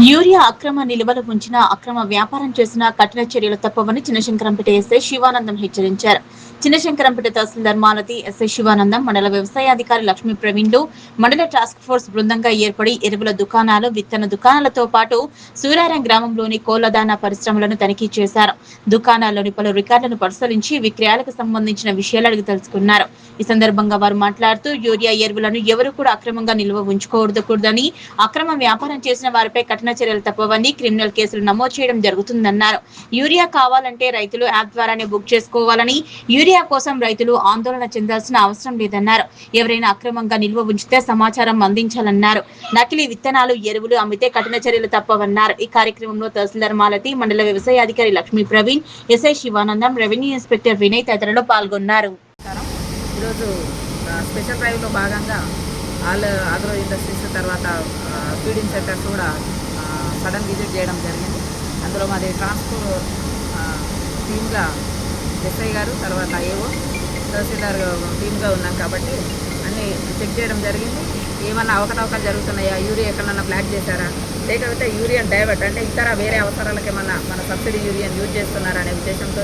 Urea అక్రమ నిల్వలు ఉంచిన అక్రమ వ్యాపారం చేసిన కఠిన చర్యలు తప్పవని చిన్నశంకరంపేట ఎస్ఐ శివానందం హెచ్చరించారు. చిన్నశంకరంపేట తహసీల్దార్ మాలతి, ఎస్ఐ శివానందం, మండల వ్యవసాయాధికారి లక్ష్మీ ప్రవీణ్లు మండల టాస్క్ ఫోర్స్ బృందంగా ఏర్పడి ఎరువుల దుకాణాలు, విత్తన దుకాణాలతో పాటు సూరారం గ్రామంలోని కోళ్లదానా పరిశ్రమలను తనిఖీ చేశారు. దుకాణాల్లోని పలు రికార్డులను పరిశీలించి విక్రయాలకు సంబంధించిన విషయాలు అడిగి తెలుసుకున్నారు. ఈ సందర్భంగా వారు మాట్లాడుతూ యూరియా ఎరువులను ఎవరు కూడా అక్రమంగా నిల్వ ఉంచుకోకూడదని, అక్రమ వ్యాపారం చేసిన వారిపై కఠిన చర్యలు తప్పవని, క్రిమినల్ కేసులు నమోదు చేయడం జరుగుతుందన్నారు. యూరియా కావాలంటే రైతులు యాప్ ద్వారానే బుక్ చేసుకోవాలని, యూరియా కోసం రైతులు ఆందోళన చెందాల్సిన అవసరం లేదన్నారు. ఎవరైనా అక్రమంగా నిల్వ ఉంచితే సమాచారం అందించాలన్నారు. నకిలీ విత్తనాలు, ఎరువులు అమ్మితే కఠిన చర్యలు తప్పవన్నారు. ఈ కార్యక్రమంలో తహసీల్దార్ మాలతి, మండల వ్యవసాయాధికారి Lakshmi Praveen, SI Sivanandam, revenue inspector Vinay తదితరులు పాల్గొన్నారు. ఈరోజు స్పెషల్ డ్రైవ్లో భాగంగా ఆల్ ఆగ్రో ఇండస్ట్రీస్ తర్వాత ఫీడింగ్ సెంటర్స్ కూడా సడన్ విజిట్ చేయడం జరిగింది. అందులో మాది ట్రాన్స్పోర్ట్ టీమ్గా ఎస్ఐ గారు, తర్వాత ఏవో తహసీల్దార్ టీమ్గా ఉన్నాం కాబట్టి అన్నీ చెక్ చేయడం జరిగింది. ఏమన్నా అవకతవకలు జరుగుతున్నాయా, యూరియా ఎక్కడన్నా బ్లాక్ చేశారా, లేకపోతే యూరియన్ డైవర్ట్ అంటే ఇతర వేరే అవసరాలకు ఏమన్నా మన సబ్సిడీ యూరియన్ యూజ్ చేస్తున్నారా అనే ఉద్దేశంతో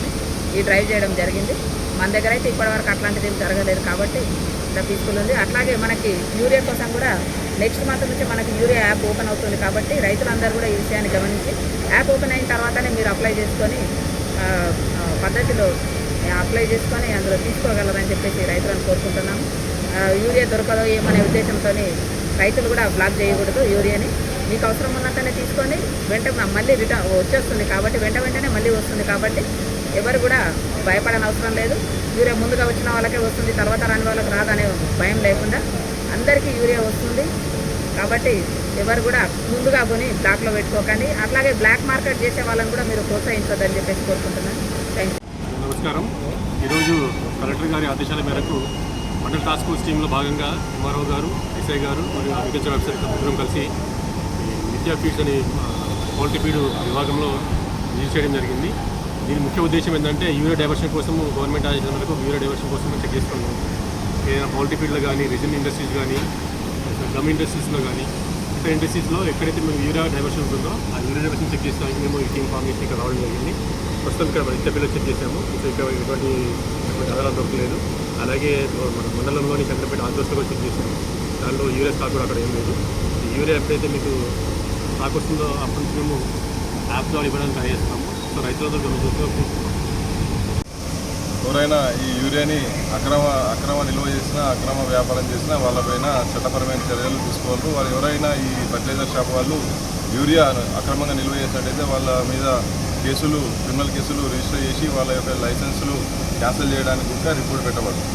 ఈ డ్రైవ్ చేయడం జరిగింది. మన దగ్గర అయితే ఇప్పటివరకు అట్లాంటిది ఏం జరగలేదు కాబట్టి ఇలా పీస్ఫుల్ ఉంది. అట్లాగే మనకి యూరియా కోసం కూడా నెక్స్ట్ మంత్ నుంచి మనకి యూరియా యాప్ ఓపెన్ అవుతుంది కాబట్టి రైతులందరూ కూడా ఈ విషయాన్ని గమనించి యాప్ ఓపెన్ అయిన తర్వాతనే మీరు అప్లై చేసుకొని పద్ధతిలో అప్లై చేసుకొని అందులో తీసుకోగలరని చెప్పేసి రైతులను కోరుకుంటున్నాము. యూరియా దొరకదో ఏమనే ఉద్దేశంతో రైతులు కూడా బ్లాక్ చేయకూడదు. యూరియాని మీకు అవసరం ఉన్నంతనే తీసుకొని మళ్ళీ రిటర్న్ వచ్చేస్తుంది కాబట్టి వెంటనే మళ్ళీ వస్తుంది కాబట్టి ఎవరు కూడా భయపడని అవసరం లేదు. యూరియా ముందుగా వచ్చిన వాళ్ళకే వస్తుంది, తర్వాత రాని వాళ్ళకి రాదనే భయం లేకుండా అందరికీ యూరియా వస్తుంది కాబట్టి ఎవరు కూడా ముందుగా కొని బ్లాక్లో పెట్టుకోకండి. అట్లాగే బ్లాక్ మార్కెట్ చేసే వాళ్ళని కూడా మీరు ప్రోత్సహించొద్దని చెప్పేసి కోరుకుంటున్నాను. Thank you. నమస్కారం. ఈరోజు కలెక్టర్ గారి ఆదేశాల మేరకు మండల టాస్క్ ఫోర్స్ టీంలో భాగంగా ఎంఆర్ఓ గారు, ఎస్ఐ గారు మరియు అగ్రికల్చర్ ఆఫీసర్ ముగ్గురం కలిసి విద్యా ఫీడ్స్ అనే క్వాలిటీ ఫీడ్ విభాగంలో విజిట్ చేయడం జరిగింది. దీని ముఖ్య ఉద్దేశం ఏంటంటే యూరియా డైవర్షన్ కోసం గవర్నమెంట్ ఆదేశాల మేరకు యూరియా డైవర్షన్ కోసం చెక్ చేసుకున్నాం. ఏదైనా పౌల్ట్రీ ఫీల్డ్లో కానీ, రెజిన్ ఇండస్ట్రీస్ కానీ, గమ్ ఇండస్ట్రీస్లో కానీ, ఇతర ఇండస్ట్రీస్లో ఎక్కడైతే మేము యూరియా డైవర్షన్ ఉంటుందో ఆ యూరియా డైవర్షన్ చెక్ చేస్తానికి మేము ఈ టీమ్ ఫామ్ చేసి ఇక్కడ రావడం జరిగింది. ప్రస్తుతం ఇక్కడ ఇత్తపల్లిలో చెక్ చేసాము. ఇక్కడ ఎటువంటి ఆధారాలు దొరకలేదు. అలాగే మన మండలంలోని చంద్రపేట ఆంధ్రస్లో కూడా చెక్ చేసాము. దానిలో యూరియా స్టాక్ కూడా అక్కడ ఏం లేదు. ఈ యూరియా ఎప్పుడైతే మీకు స్టాక్ వస్తుందో అప్పటి నుంచి మేము యాప్ ద్వారా ఇవ్వడానికి ట్రై చేస్తాము. సో రైతులతో గమనించుకుంటూ ఎవరైనా ఈ యూరియాని అక్రమ నిల్వ చేసినా, అక్రమ వ్యాపారం చేసినా వాళ్ళపైన చట్టపరమైన చర్యలు తీసుకోవాలి. వాళ్ళు ఎవరైనా ఈ ఫర్టిలైజర్ షాప్ వాళ్ళు యూరియా అక్రమంగా నిల్వ చేసినట్టయితే వాళ్ళ మీద క్రిమినల్ కేసులు రిజిస్టర్ చేసి వాళ్ళ యొక్క లైసెన్సులు క్యాన్సిల్ చేయడానికి కూడా రిపోర్ట్ పెట్టబడుతుంది.